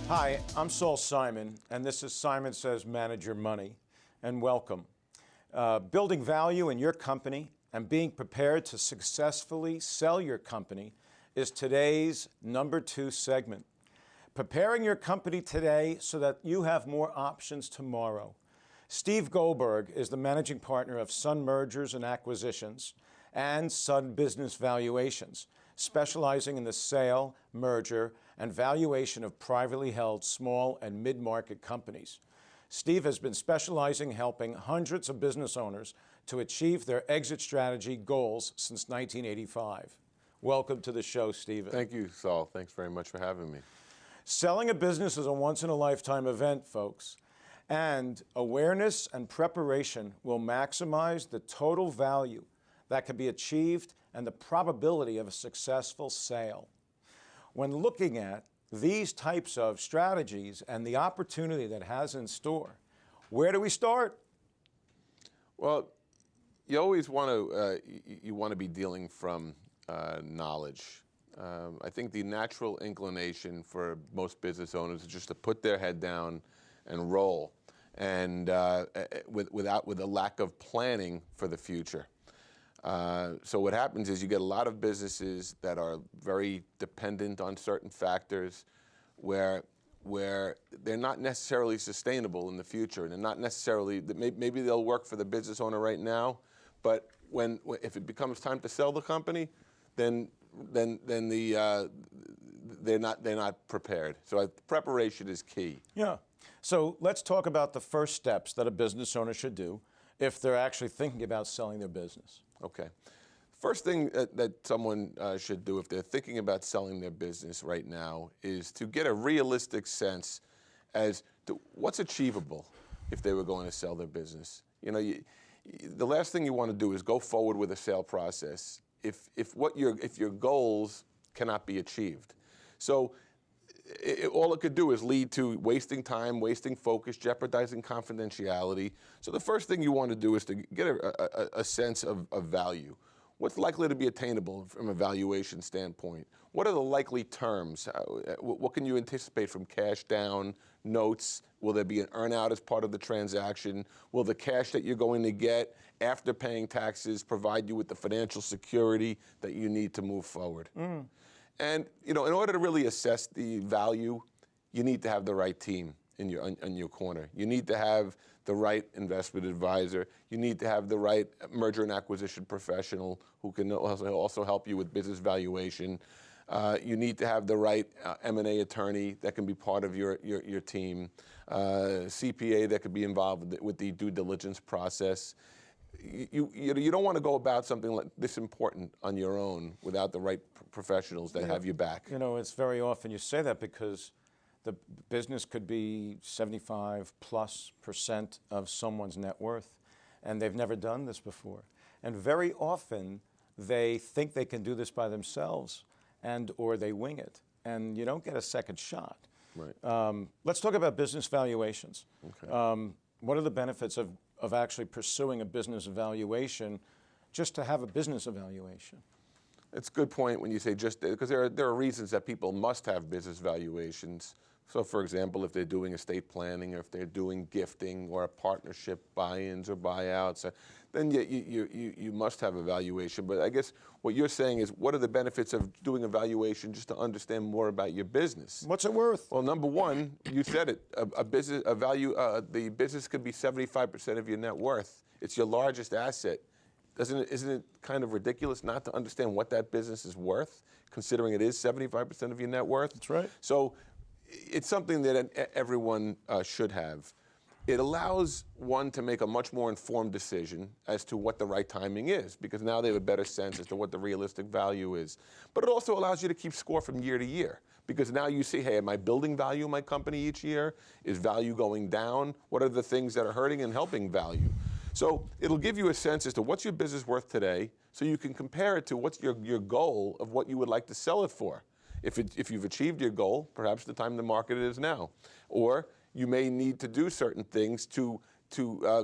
Hi, I'm Saul Simon, and this is Simon Says Manage Your Money, and welcome. Building value in your company and being prepared to successfully sell your company is today's number 2 segment. Preparing your company today so that you have more options tomorrow. Steve Goldberg is the managing partner of Sun Mergers and Acquisitions and Sun Business Valuations, specializing in the sale, merger, and valuation of privately held small and mid-market companies. Steve has been specializing helping hundreds of business owners to achieve their exit strategy goals since 1985. Welcome to the show, Stephen. Thank you, Saul. Thanks very much for having me. Selling a business is a once-in-a-lifetime event, folks, and awareness and preparation will maximize the total value that can be achieved and the probability of a successful sale. When looking at these types of strategies and the opportunity that has in store, where do we start? Well, you always want to be dealing from knowledge. I think the natural inclination for most business owners is just to put their head down and roll, and with a lack of planning for the future. So what happens is you get a lot of businesses that are very dependent on certain factors where they're not necessarily sustainable in the future, and they're not necessarily, maybe they'll work for the business owner right now, but if it becomes time to sell the company, then they're not prepared. So preparation is key. Yeah. So let's talk about the first steps that a business owner should do if they're actually thinking about selling their business. Okay. First thing that someone should do if they're thinking about selling their business right now is to get a realistic sense as to what's achievable if they were going to sell their business. You know, the last thing you want to do is go forward with a sale process if your goals cannot be achieved. So all it could do is lead to wasting time, wasting focus, jeopardizing confidentiality. So the first thing you want to do is to get a sense of value. What's likely to be attainable from a valuation standpoint? What are the likely terms? What can you anticipate from cash down, notes? Will there be an earn-out as part of the transaction? Will the cash that you're going to get after paying taxes provide you with the financial security that you need to move forward? And in order to really assess the value, you need to have the right team in your corner. You need to have the right investment advisor. You need to have the right merger and acquisition professional who can also help you with business valuation. You need to have the right M&A attorney that can be part of your team, CPA that could be involved with the due diligence process. You don't want to go about something like this important on your own without the right professionals that have your back. You know, it's very often you say that because the business could be 75+% of someone's net worth, and they've never done this before. And very often they think they can do this by themselves, or they wing it, and you don't get a second shot. Right. Let's talk about business valuations. Okay. What are the benefits of actually pursuing a business evaluation just to have a business evaluation? It's a good point when you say just, because there are reasons that people must have business valuations. So for example, if they're doing estate planning, or if they're doing gifting or a partnership buy-ins or buyouts, then you must have a valuation. But I guess what you're saying is, what are the benefits of doing a valuation just to understand more about your business? What's it worth? Well, number one, you said it, the business could be 75% of your net worth. It's your largest asset. Isn't it kind of ridiculous not to understand what that business is worth, considering it is 75% of your net worth? That's right. So it's something that everyone should have. It allows one to make a much more informed decision as to what the right timing is, because now they have a better sense as to what the realistic value is. But it also allows you to keep score from year to year, because now you see, hey, am I building value in my company each year? Is value going down? What are the things that are hurting and helping value? So it'll give you a sense as to what's your business worth today, so you can compare it to what's your goal of what you would like to sell it for. If you've achieved your goal, perhaps the time to market it is now. Or you may need to do certain things to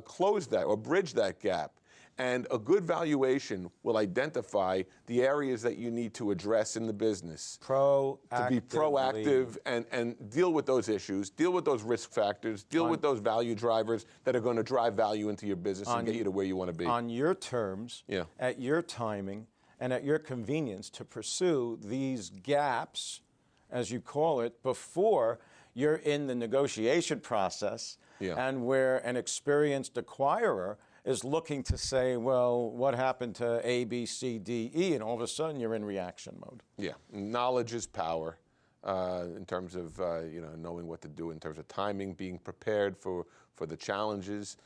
close that or bridge that gap. And a good valuation will identify the areas that you need to address in the business. To be proactive and deal with those issues, deal with those risk factors, deal with those value drivers that are going to drive value into your business and get you to where you want to be. On your terms, at your timing, and at your convenience to pursue these gaps, as you call it, before you're in the negotiation process and where an experienced acquirer is looking to say, well, what happened to A, B, C, D, E? And all of a sudden you're in reaction mode. Yeah, knowledge is power in terms of knowing what to do in terms of timing, being prepared for the challenges.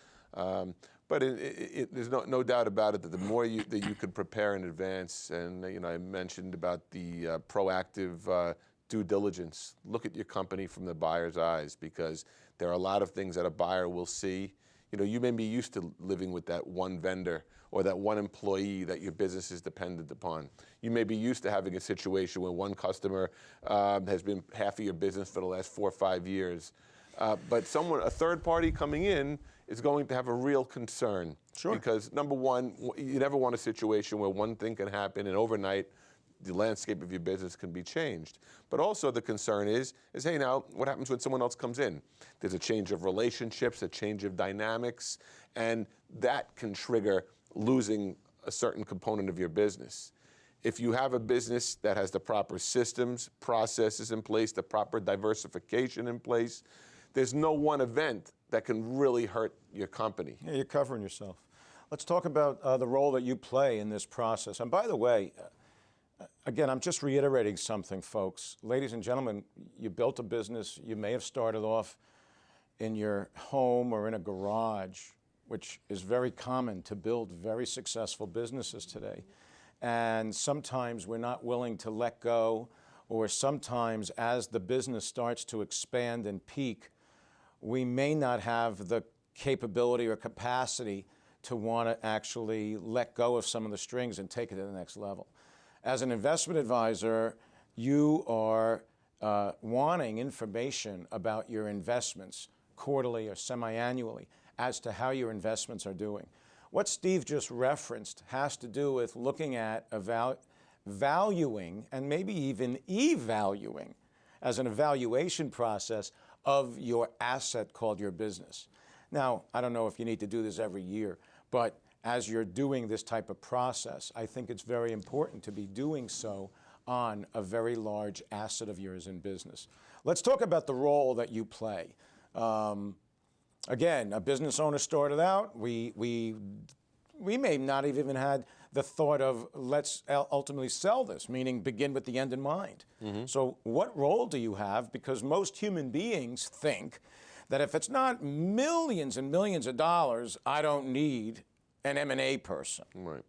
But there's no doubt about it that the more that you could prepare in advance, and I mentioned about the proactive due diligence. Look at your company from the buyer's eyes, because there are a lot of things that a buyer will see. You may be used to living with that one vendor or that one employee that your business is dependent upon. You may be used to having a situation where one customer has been half of your business for the last 4 or 5 years. But a third party coming in is going to have a real concern. Sure. Because number one, you never want a situation where one thing can happen and overnight the landscape of your business can be changed. But also the concern is hey, now, what happens when someone else comes in? There's a change of relationships, a change of dynamics, and that can trigger losing a certain component of your business. If you have a business that has the proper systems, processes in place, the proper diversification in place, there's no one event that can really hurt your company. Yeah, you're covering yourself. Let's talk about the role that you play in this process. And by the way, again, I'm just reiterating something, folks. Ladies and gentlemen, you built a business. You may have started off in your home or in a garage, which is very common to build very successful businesses today. And sometimes we're not willing to let go, or sometimes as the business starts to expand and peak, we may not have the capability or capacity to want to actually let go of some of the strings and take it to the next level. As an investment advisor, you are wanting information about your investments quarterly or semi-annually as to how your investments are doing. What Steve just referenced has to do with looking at valuing and maybe even evaluating as an evaluation process of your asset called your business. Now, I don't know if you need to do this every year, but as you're doing this type of process, I think it's very important to be doing so on a very large asset of yours in business. Let's talk about the role that you play. Again, a business owner started out, we may not have even had the thought of let's ultimately sell this, meaning begin with the end in mind. So what role do you have? Because most human beings think that if it's not millions and millions of dollars, I don't need an M&A person. Right.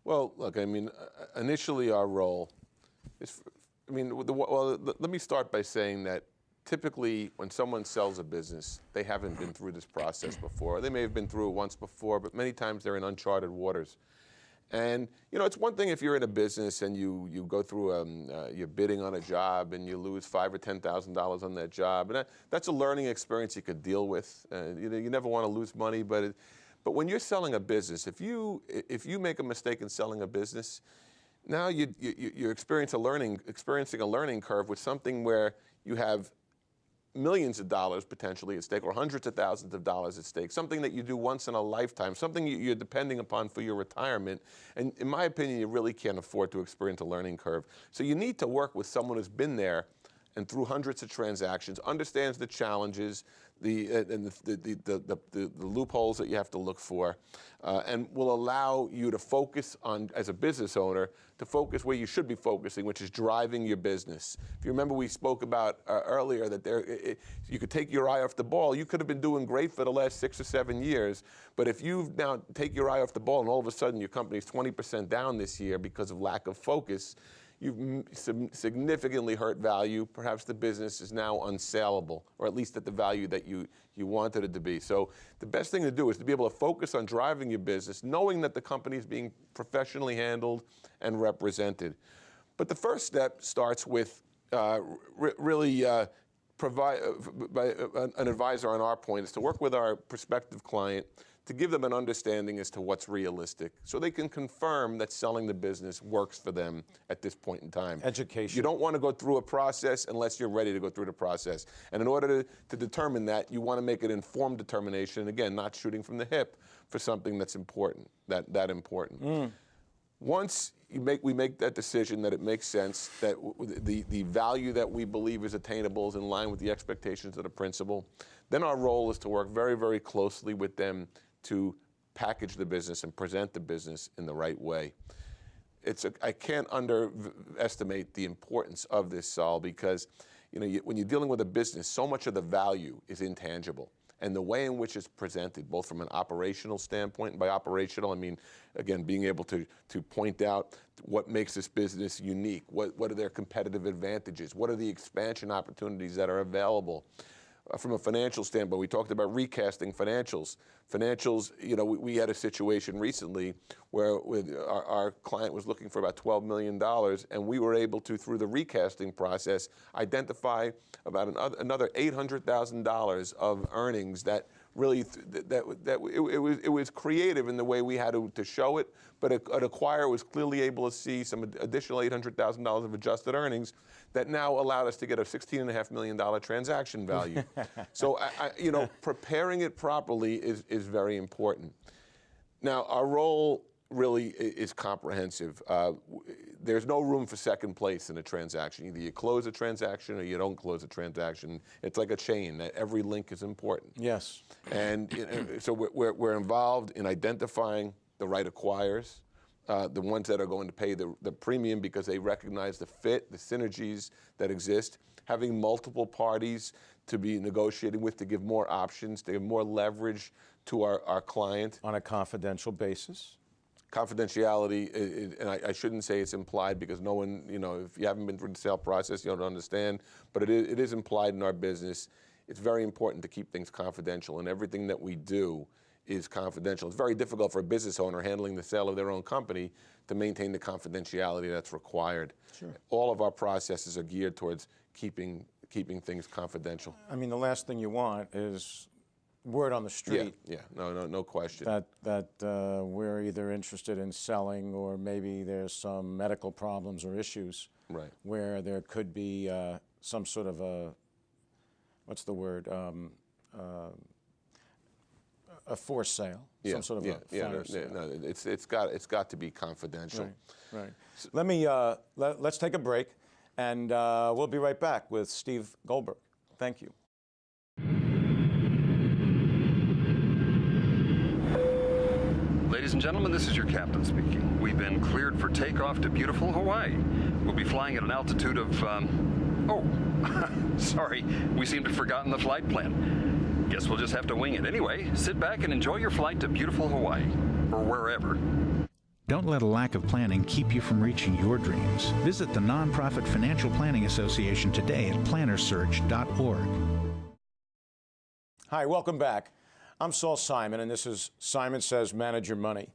Well, look, I mean, initially our role is, let me start by saying that typically when someone sells a business, they haven't been through this process before. They may have been through it once before, but many times they're in uncharted waters. And, it's one thing if you're in a business and you go through, you're bidding on a job and you lose $5,000 or $10,000 on that job. And that's a learning experience you could deal with. You never want to lose money, but when you're selling a business, if you make a mistake in selling a business, now you're experiencing a learning curve with something where you have millions of dollars potentially at stake, or hundreds of thousands of dollars at stake, something that you do once in a lifetime, something you're depending upon for your retirement. And in my opinion, you really can't afford to experience a learning curve. So you need to work with someone who's been there and through hundreds of transactions, understands the challenges, the loopholes that you have to look for, and will allow you to focus on, as a business owner, to focus where you should be focusing, which is driving your business. If you remember, we spoke about earlier that you could take your eye off the ball. You could have been doing great for the last 6 or 7 years, but if you now take your eye off the ball and all of a sudden your company's 20% down this year because of lack of focus, you've significantly hurt value. Perhaps the business is now unsaleable, or at least at the value that you wanted it to be. So the best thing to do is to be able to focus on driving your business, knowing that the company is being professionally handled and represented. But the first step starts with really provide an advisor on our point is to work with our prospective client to give them an understanding as to what's realistic so they can confirm that selling the business works for them at this point in time. Education. You don't want to go through a process unless you're ready to go through the process. And in order to determine that, you want to make an informed determination, and again, not shooting from the hip for something that's important, that important. Once we make that decision that it makes sense, that the value that we believe is attainable is in line with the expectations of the principal, then our role is to work very, very closely with them to package the business and present the business in the right way. I can't underestimate the importance of this, Saul, because when you're dealing with a business, so much of the value is intangible. And the way in which it's presented, both from an operational standpoint, and by operational, I mean, again, being able to point out what makes this business unique, what are their competitive advantages, what are the expansion opportunities that are available. From a financial standpoint, we talked about recasting financials. Financials, we had a situation recently where our client was looking for about $12 million, and we were able to, through the recasting process, identify about another $800,000 of earnings that really, it was creative in the way we had to show it, but an acquirer was clearly able to see some additional $800,000 of adjusted earnings that now allowed us to get a $16.5 million transaction value. So, preparing it properly is very important. Now, our role really is comprehensive. There's no room for second place in a transaction. Either you close a transaction or you don't close a transaction. It's like a chain, that every link is important. Yes. And so we're involved in identifying the right acquirers, the ones that are going to pay the premium because they recognize the fit, the synergies that exist, having multiple parties to be negotiating with to give more options, to give more leverage to our client. On a confidential basis. Confidentiality, and I shouldn't say it's implied because no one, if you haven't been through the sale process, you don't understand, but it is implied in our business. It's very important to keep things confidential, and everything that we do is confidential. It's very difficult for a business owner handling the sale of their own company to maintain the confidentiality that's required. Sure. All of our processes are geared towards keeping things confidential. I mean, the last thing you want is word on the street. Yeah, no question. That we're either interested in selling, or maybe there's some medical problems or issues. Right. Where there could be some sort of what's the word? A forced sale. Some sort of a fire sale. No, it's got to be confidential. Right. Let me let's take a break, and we'll be right back with Steve Goldberg. Thank you. Ladies and gentlemen, this is your captain speaking. We've been cleared for takeoff to beautiful Hawaii. We'll be flying at an altitude of, sorry, we seem to have forgotten the flight plan. Guess we'll just have to wing it. Anyway, sit back and enjoy your flight to beautiful Hawaii, or wherever. Don't let a lack of planning keep you from reaching your dreams. Visit the Nonprofit Financial Planning Association today at plannersearch.org. Hi, welcome back. I'm Saul Simon, and this is Simon Says Manage Your Money.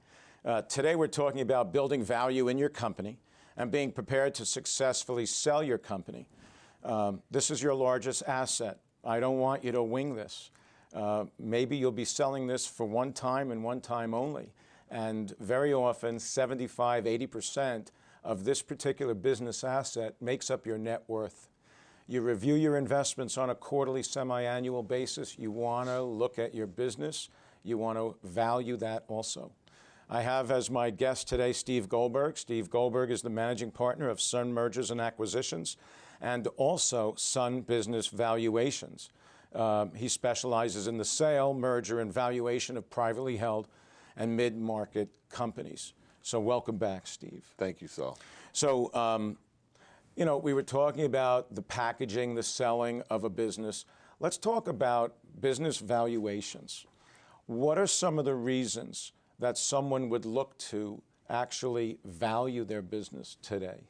Today we're talking about building value in your company and being prepared to successfully sell your company. This is your largest asset. I don't want you to wing this. Maybe you'll be selling this for one time and one time only. And very often, 75, 80% of this particular business asset makes up your net worth. You review your investments on a quarterly, semi-annual basis. You want to look at your business. You want to value that also. I have as my guest today Steve Goldberg. Steve Goldberg is the managing partner of Sun Mergers and Acquisitions and also Sun Business Valuations. He specializes in the sale, merger, and valuation of privately held and mid-market companies. So welcome back, Steve. Thank you, Saul. So, we were talking about the packaging, the selling of a business. Let's talk about business valuations. What are some of the reasons that someone would look to actually value their business today?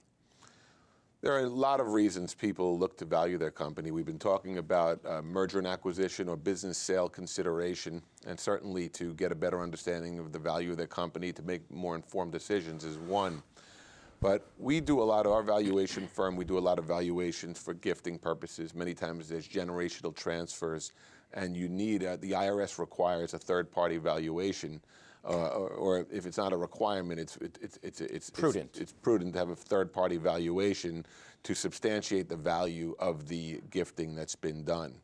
There are a lot of reasons people look to value their company. We've been talking about merger and acquisition or business sale consideration, and certainly to get a better understanding of the value of their company, to make more informed decisions is one. But we do a lot of our valuation firm, we do a lot of valuations for gifting purposes. Many times there's generational transfers. and you need, the IRS requires a third-party valuation, or if it's not a requirement, it's prudent. It's prudent to have a third-party valuation to substantiate the value of the gifting that's been done.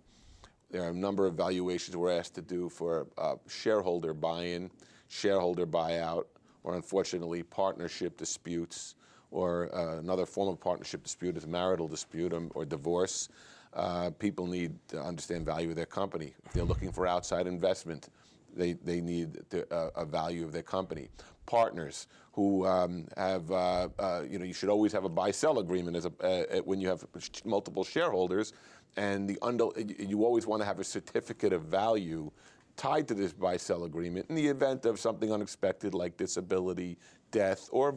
There are a number of valuations we're asked to do for shareholder buy-in, shareholder buyout, or unfortunately partnership disputes, or another form of partnership dispute is a marital dispute or divorce. People need to understand value of their company. If they're looking for outside investment, they need a value of their company. Partners who have, you should always have a buy-sell agreement when you have multiple shareholders, and you always want to have a certificate of value tied to this buy-sell agreement in the event of something unexpected like disability, death, or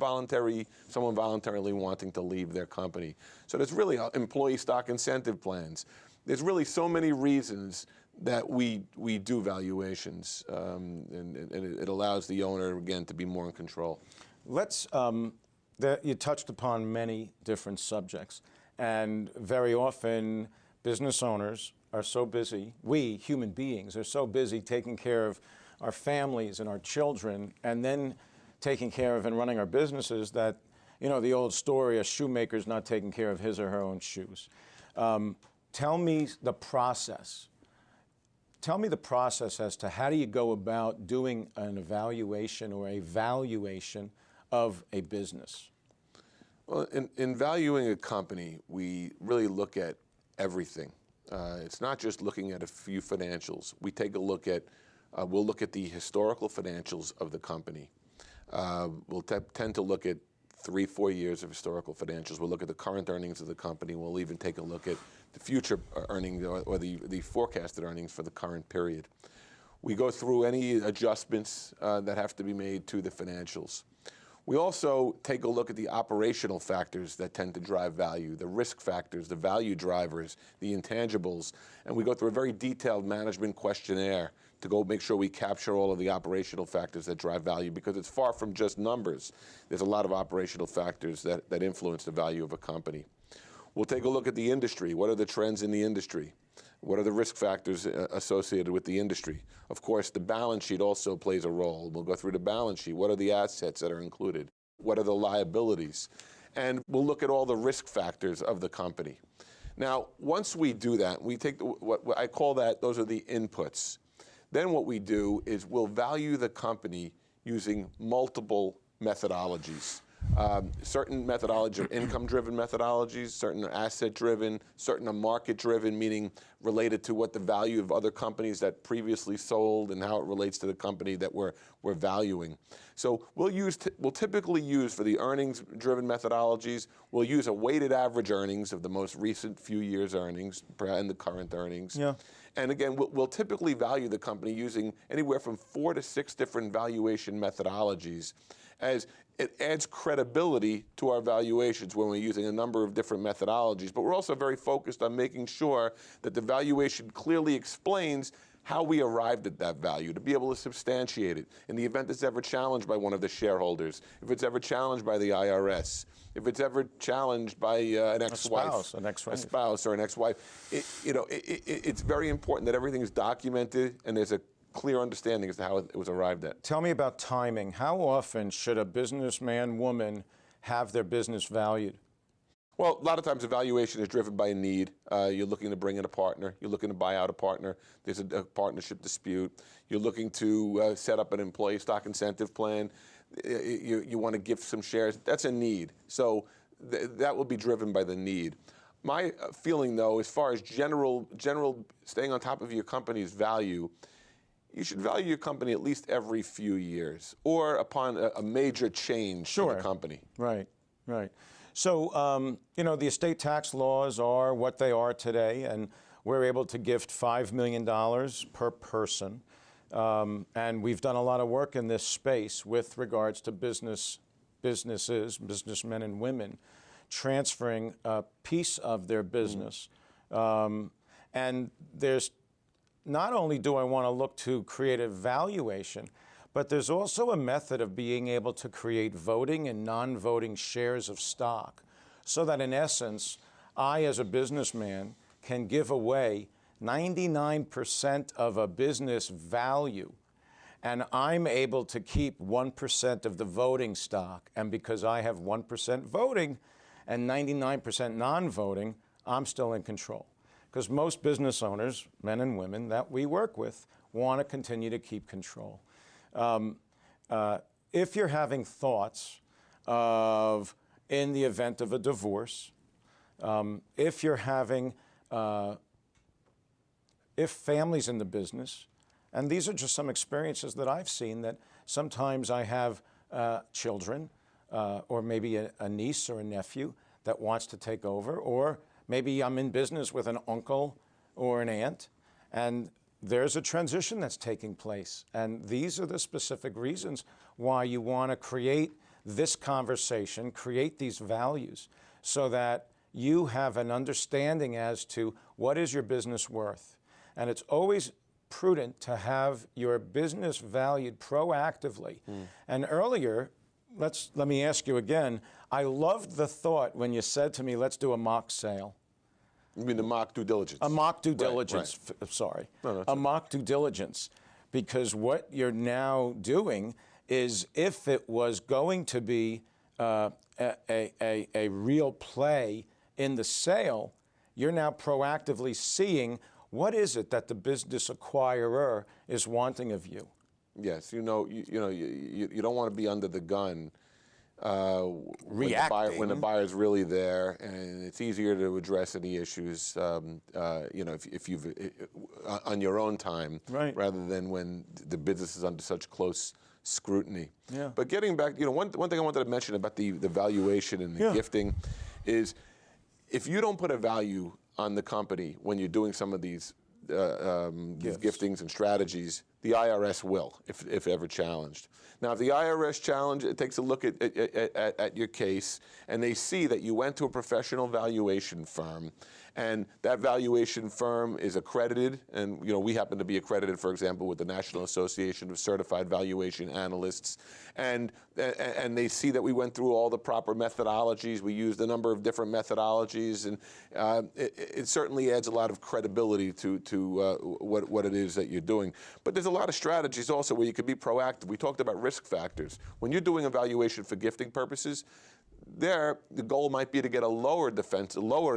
someone voluntarily wanting to leave their company. So there's really employee stock incentive plans. There's really so many reasons that we do valuations, and it allows the owner, again, to be more in control. You touched upon many different subjects, and very often business owners are so busy, we human beings are so busy taking care of our families and our children, and then taking care of and running our businesses that, the old story, a shoemaker's not taking care of his or her own shoes. Tell me the process. Tell me the process as to how do you go about doing an evaluation or a valuation of a business? Well, in valuing a company, we really look at everything. It's not just looking at a few financials. We take a look at, we'll look at the historical financials of the company. We'll tend to look at 3-4 years of historical financials. We'll look at the current earnings of the company. We'll even take a look at the future earnings or the forecasted earnings for the current period. We go through any adjustments that have to be made to the financials. We also take a look at the operational factors that tend to drive value, the risk factors, the value drivers, the intangibles, and we go through a very detailed management questionnaire to go make sure we capture all of the operational factors that drive value, because it's far from just numbers. There's a lot of operational factors that influence the value of a company. We'll take a look at the industry. What are the trends in the industry? What are the risk factors associated with the industry? Of course, the balance sheet also plays a role. We'll go through the balance sheet. What are the assets that are included? What are the liabilities? And we'll look at all the risk factors of the company. Now, once we do that, we take what I call those are the inputs. Then what we do is we'll value the company using multiple methodologies. Certain methodologies are income-driven methodologies, certain are asset-driven, certain are market-driven, meaning related to what the value of other companies that previously sold and how it relates to the company that we're valuing. So we'll typically use, for the earnings-driven methodologies, we'll use a weighted average earnings of the most recent few years' earnings and the current earnings. Yeah. And again, we'll typically value the company using anywhere from 4 to 6 different valuation methodologies, as it adds credibility to our valuations when we're using a number of different methodologies. But we're also very focused on making sure that the valuation clearly explains how we arrived at that value, to be able to substantiate it in the event it's ever challenged by one of the shareholders, if it's ever challenged by the IRS, if it's ever challenged by an ex-wife, a spouse or an ex-wife. It's very important that everything is documented and there's a clear understanding as to how it was arrived at. Tell me about timing. How often should a businessman, woman have their business valued? Well, a lot of times evaluation is driven by a need. You're looking to bring in a partner. You're looking to buy out a partner. There's a partnership dispute. You're looking to set up an employee stock incentive plan. You want to gift some shares. That's a need. So that will be driven by the need. My feeling, though, as far as general staying on top of your company's value, you should value your company at least every few years or upon a major change in the company. Right. So, the estate tax laws are what they are today, and we're able to gift $5 million per person. And we've done a lot of work in this space with regards to businesses, businessmen and women, transferring a piece of their business. And there's not only do I want to look to create a valuation, but there's also a method of being able to create voting and non-voting shares of stock, so that in essence, I as a businessman can give away 99% of a business value, and I'm able to keep 1% of the voting stock, and because I have 1% voting and 99% non-voting, I'm still in control. Because most business owners, men and women that we work with, want to continue to keep control. If you're having thoughts of, in the event of a divorce, if you're having, if families in the business, and these are just some experiences that I've seen, that sometimes I have children or maybe a niece or a nephew that wants to take over, or maybe I'm in business with an uncle or an aunt, and there's a transition that's taking place. And these are the specific reasons why you want to create this conversation, create these values, so that you have an understanding as to what is your business worth. And it's always prudent to have your business valued proactively. And earlier, let me ask you again, I loved the thought when you said to me, let's do a mock sale. You mean the mock due diligence? A mock due diligence, sorry. No, a mock due diligence, because what you're now doing is, if it was going to be a real play in the sale, you're now proactively seeing what is it that the business acquirer is wanting of you. Yes, you don't want to be under the gun reacting when the buyer's really there, and it's easier to address any issues, if you've on your own time, right, rather than when the business is under such close scrutiny. Yeah. But getting back, one thing I wanted to mention about the valuation and the gifting is, if you don't put a value on the company when you're doing some of these giftings and strategies, the IRS will, if ever challenged. Now, if the IRS takes a look at your case, and they see that you went to a professional valuation firm, and that valuation firm is accredited, and we happen to be accredited, for example, with the National Association of Certified Valuation Analysts, and they see that we went through all the proper methodologies, we used a number of different methodologies, and it certainly adds a lot of credibility to what it is that you're doing. But there's a lot of strategies also where you can be proactive. We talked about risk factors. When you're doing a valuation for gifting purposes, the goal might be to get a lower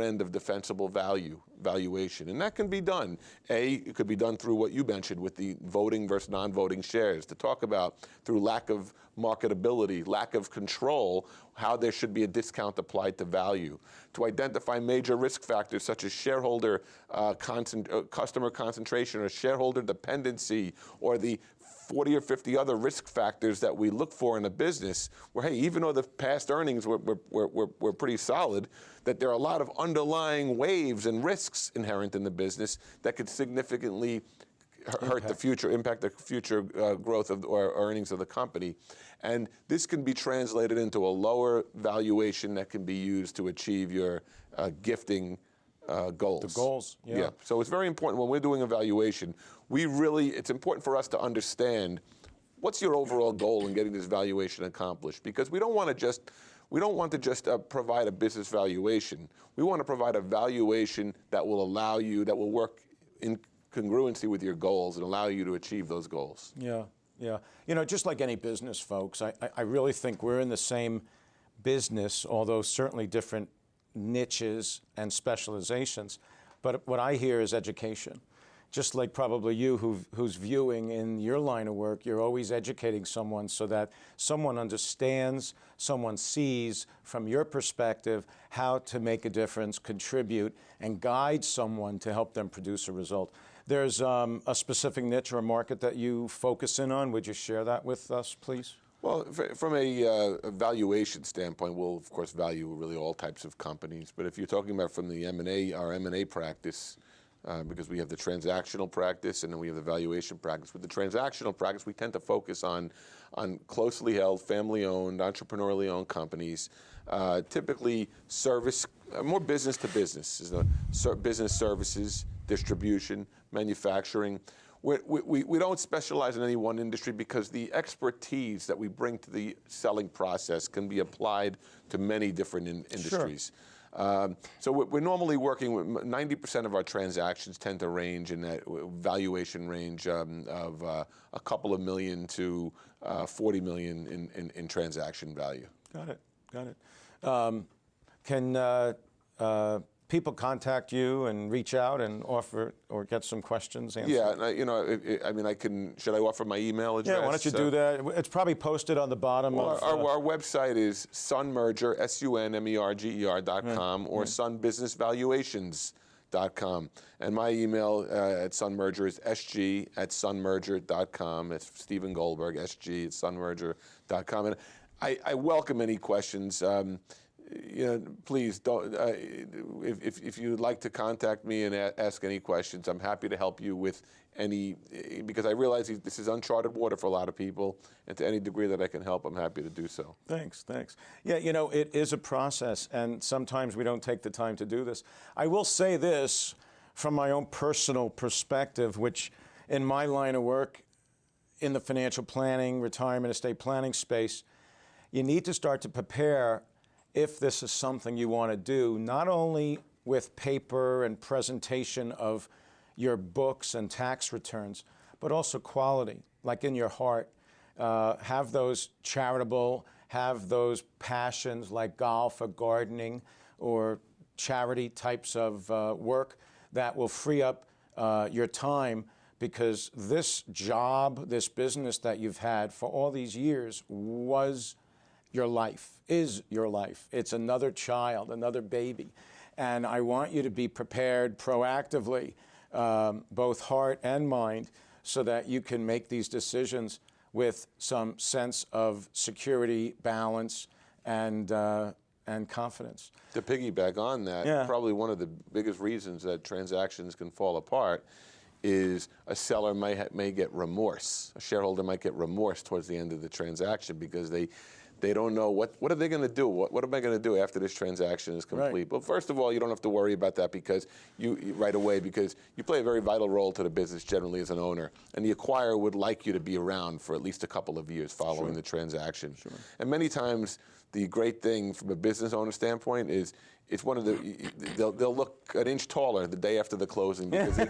end of defensible valuation, and that can be done. It could be done through what you mentioned with the voting versus non-voting shares, to talk about through lack of marketability, lack of control, how there should be a discount applied to value, to identify major risk factors such as shareholder customer concentration or shareholder dependency, or the 40 or 50 other risk factors that we look for in a business, where, hey, even though the past earnings were pretty solid, that there are a lot of underlying waves and risks inherent in the business that could significantly impact the future growth or earnings of the company. And this can be translated into a lower valuation that can be used to achieve your gifting goals. The goals, yeah. So it's very important when we're doing evaluation. It's important for us to understand what's your overall goal in getting this valuation accomplished, because we don't want to just provide a business valuation. We want to provide a valuation that will work in congruency with your goals and allow you to achieve those goals. Yeah. Just like any business, folks, I really think we're in the same business, although certainly different niches and specializations. But what I hear is education. Just like probably you who's viewing in your line of work, you're always educating someone so that someone understands, someone sees from your perspective how to make a difference, contribute, and guide someone to help them produce a result. There's a specific niche or market that you focus in on. Would you share that with us, please? Well, from a valuation standpoint, we'll of course value really all types of companies. But if you're talking about from the our M&A practice, because we have the transactional practice and then we have the valuation practice. With the transactional practice, we tend to focus on closely held, family-owned, entrepreneurially owned companies, typically more business to business, business services, distribution, manufacturing. We don't specialize in any one industry because the expertise that we bring to the selling process can be applied to many different industries. So we're normally working with 90% of our transactions tend to range in that valuation range of a couple of million to 40 million in transaction value. Got it. Got it. Can people contact you and reach out and offer or get some questions answered? Yeah, and I mean, I can. Should I offer my email address? Yeah, why don't you do that? It's probably posted on the bottom of... Our website is sunmerger, sunmerger.com, or sunbusinessvaluations.com. And my email at Sunmerger is sg@sunmerger.com. It's Stephen Goldberg, sg@sunmerger.com. And I welcome any questions. Please don't. If you'd like to contact me and ask any questions, I'm happy to help you with any. Because I realize this is uncharted water for a lot of people, and to any degree that I can help, I'm happy to do so. Thanks. Yeah, it is a process, and sometimes we don't take the time to do this. I will say this from my own personal perspective, which in my line of work, in the financial planning, retirement, estate planning space, you need to start to prepare if this is something you want to do, not only with paper and presentation of your books and tax returns, but also quality, like in your heart. Have those charitable, have those passions like golf or gardening or charity types of work that will free up your time, because this job, this business that you've had for all these years was your life, is your life. It's another child, another baby. And I want you to be prepared proactively, both heart and mind, so that you can make these decisions with some sense of security, balance, and confidence. To piggyback on that, probably one of the biggest reasons that transactions can fall apart is a seller may get remorse. A shareholder might get remorse towards the end of the transaction because they don't know what are they going to do? What am I going to do after this transaction is complete? Right. Well, first of all, you don't have to worry about that because you right away, because you play a very vital role to the business generally as an owner, and the acquirer would like you to be around for at least a couple of years following the transaction. Sure. And many times, the great thing from a business owner standpoint is it's one of they'll look an inch taller the day after the closing because they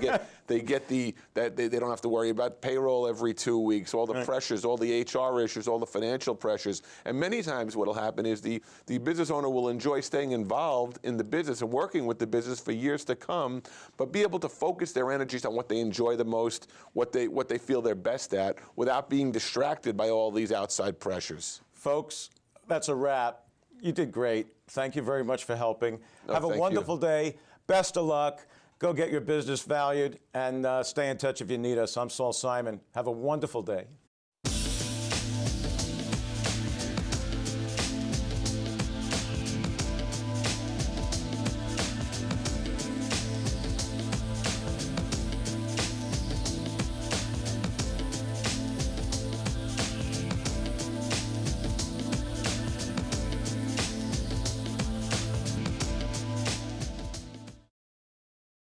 don't have to worry about payroll every 2 weeks, all the pressures, all the HR issues, all the financial pressures. And many times what will happen is the business owner will enjoy staying involved in the business and working with the business for years to come, but be able to focus their energies on what they enjoy the most, what they feel they're best at, without being distracted by all these outside pressures. Folks, that's a wrap. You did great. Thank you very much for helping. Have a wonderful day. Best of luck. Go get your business valued, and stay in touch if you need us. I'm Saul Simon. Have a wonderful day.